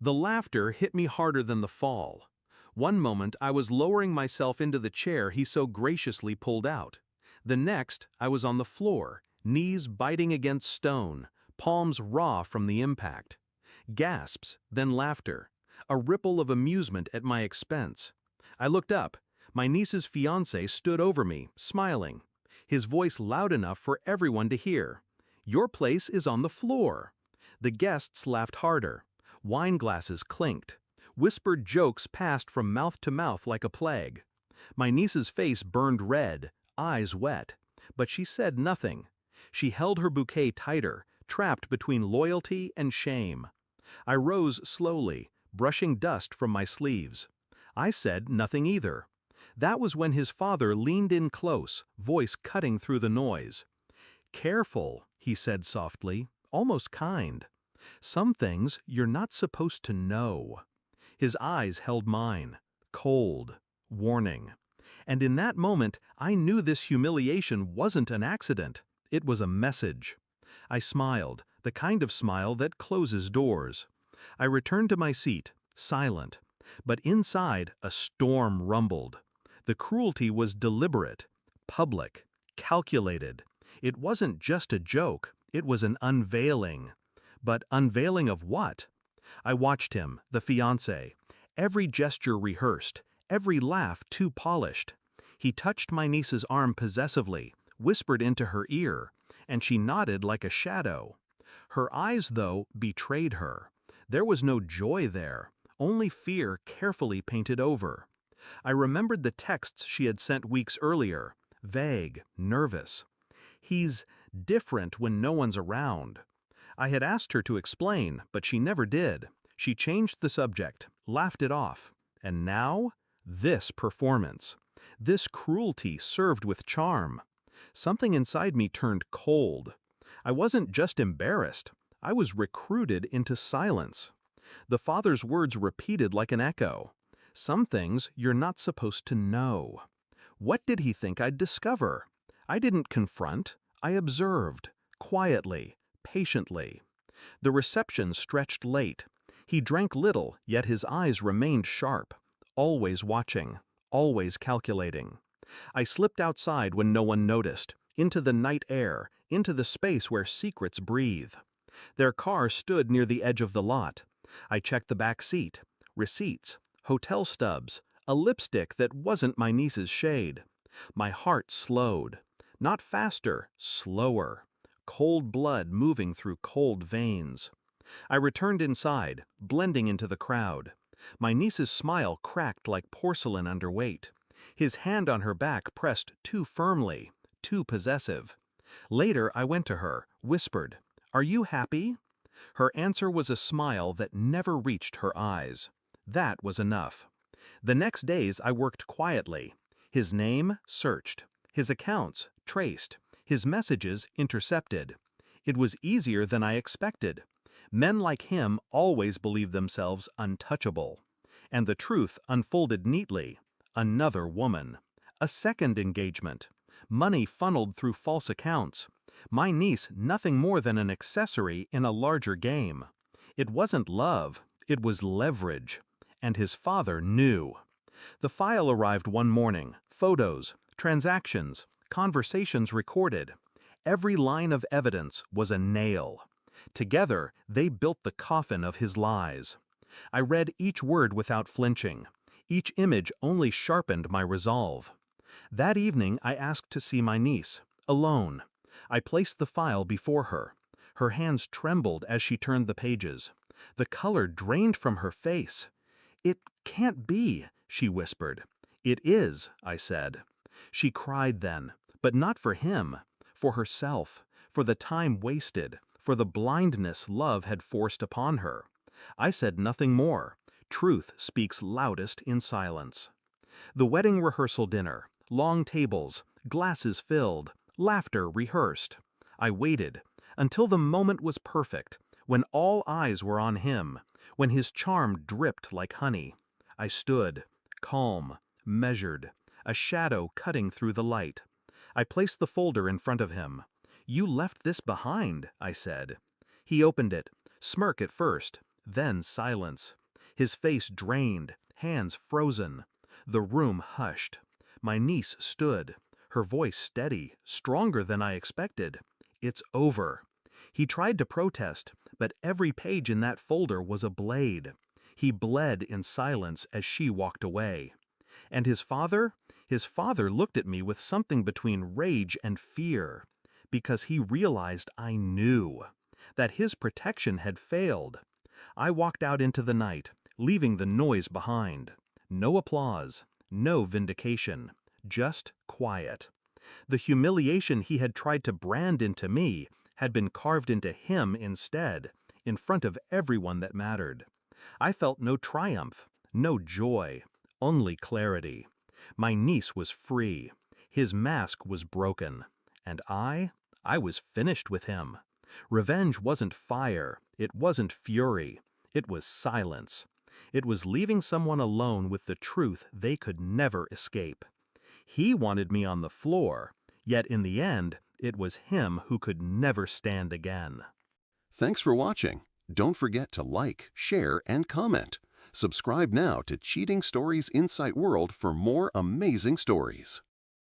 The laughter hit me harder than the fall. One moment I was lowering myself into the chair he so graciously pulled out. The next I was on the floor, knees biting against stone, palms raw from the impact. Gasps, then laughter, a ripple of amusement at my expense. I looked up. My niece's fiancé stood over me, smiling. His voice loud enough for everyone to hear. "Your place is on the floor." The guests laughed harder. Wine glasses clinked. Whispered jokes passed from mouth to mouth like a plague. My niece's face burned red, eyes wet. But she said nothing. She held her bouquet tighter, trapped between loyalty and shame. I rose slowly, brushing dust from my sleeves. I said nothing either. That was when his father leaned in close, voice cutting through the noise. "Careful," he said softly, almost kind. "Some things you're not supposed to know." His eyes held mine, cold, warning. And in that moment, I knew this humiliation wasn't an accident. It was a message. I smiled, the kind of smile that closes doors. I returned to my seat, silent. But inside, a storm rumbled. The cruelty was deliberate, public, calculated. It wasn't just a joke, it was an unveiling. But unveiling of what? I watched him, the fiancé. Every gesture rehearsed, every laugh too polished. He touched my niece's arm possessively, whispered into her ear, and she nodded like a shadow. Her eyes, though, betrayed her. There was no joy there, only fear carefully painted over. I remembered the texts she had sent weeks earlier, vague, nervous. "He's different when no one's around." I had asked her to explain, but she never did. She changed the subject, laughed it off. And now, this performance. This cruelty served with charm. Something inside me turned cold. I wasn't just embarrassed. I was recruited into silence. The father's words repeated like an echo. Some things you're not supposed to know. What did he think I'd discover? I didn't confront. I observed, quietly, patiently. The reception stretched late. He drank little, yet his eyes remained sharp, always watching, always calculating. I slipped outside when no one noticed, into the night air, into the space where secrets breathe. Their car stood near the edge of the lot. I checked the back seat, receipts, hotel stubs, a lipstick that wasn't my niece's shade. My heart slowed. Not faster, slower. Cold blood moving through cold veins. I returned inside, blending into the crowd. My niece's smile cracked like porcelain under weight. His hand on her back pressed too firmly, too possessive. Later I went to her, whispered, "Are you happy?" Her answer was a smile that never reached her eyes. That was enough. The next days I worked quietly. His name searched. His accounts traced. His messages intercepted. It was easier than I expected. Men like him always believe themselves untouchable. And the truth unfolded neatly. Another woman. A second engagement. Money funneled through false accounts. My niece nothing more than an accessory in a larger game. It wasn't love, it was leverage. And his father knew. The file arrived one morning. Photos, transactions, conversations recorded. Every line of evidence was a nail. Together, they built the coffin of his lies. I read each word without flinching. Each image only sharpened my resolve. That evening I asked to see my niece, alone. I placed the file before her. Her hands trembled as she turned the pages. The color drained from her face. "It can't be," she whispered. "It is," I said. She cried then, but not for him, for herself, for the time wasted, for the blindness love had forced upon her. I said nothing more. Truth speaks loudest in silence. The wedding rehearsal dinner, long tables, glasses filled, laughter rehearsed. I waited until the moment was perfect, when all eyes were on him, when his charm dripped like honey. I stood, calm, measured, a shadow cutting through the light. I placed the folder in front of him. "You left this behind," I said. He opened it, smirk at first, Then silence. His face drained, hands frozen. The room hushed. My niece stood, her voice steady, stronger than I expected. "It's over." He tried to protest, but every page in that folder was a blade. He bled in silence as she walked away. And his father? His father looked at me with something between rage and fear, because he realized I knew that his protection had failed. I walked out into the night, leaving the noise behind. No applause, no vindication, just quiet. The humiliation he had tried to brand into me had been carved into him instead, in front of everyone that mattered. I felt no triumph, no joy, only clarity. My niece was free. His mask was broken. And I was finished with him. Revenge wasn't fire, it wasn't fury, it was silence. It was leaving someone alone with the truth they could never escape. He wanted me on the floor, yet in the end, it was him who could never stand again. Thanks for watching. Don't forget to like, share, and comment. Subscribe now to Cheating Stories Insight World for more amazing stories.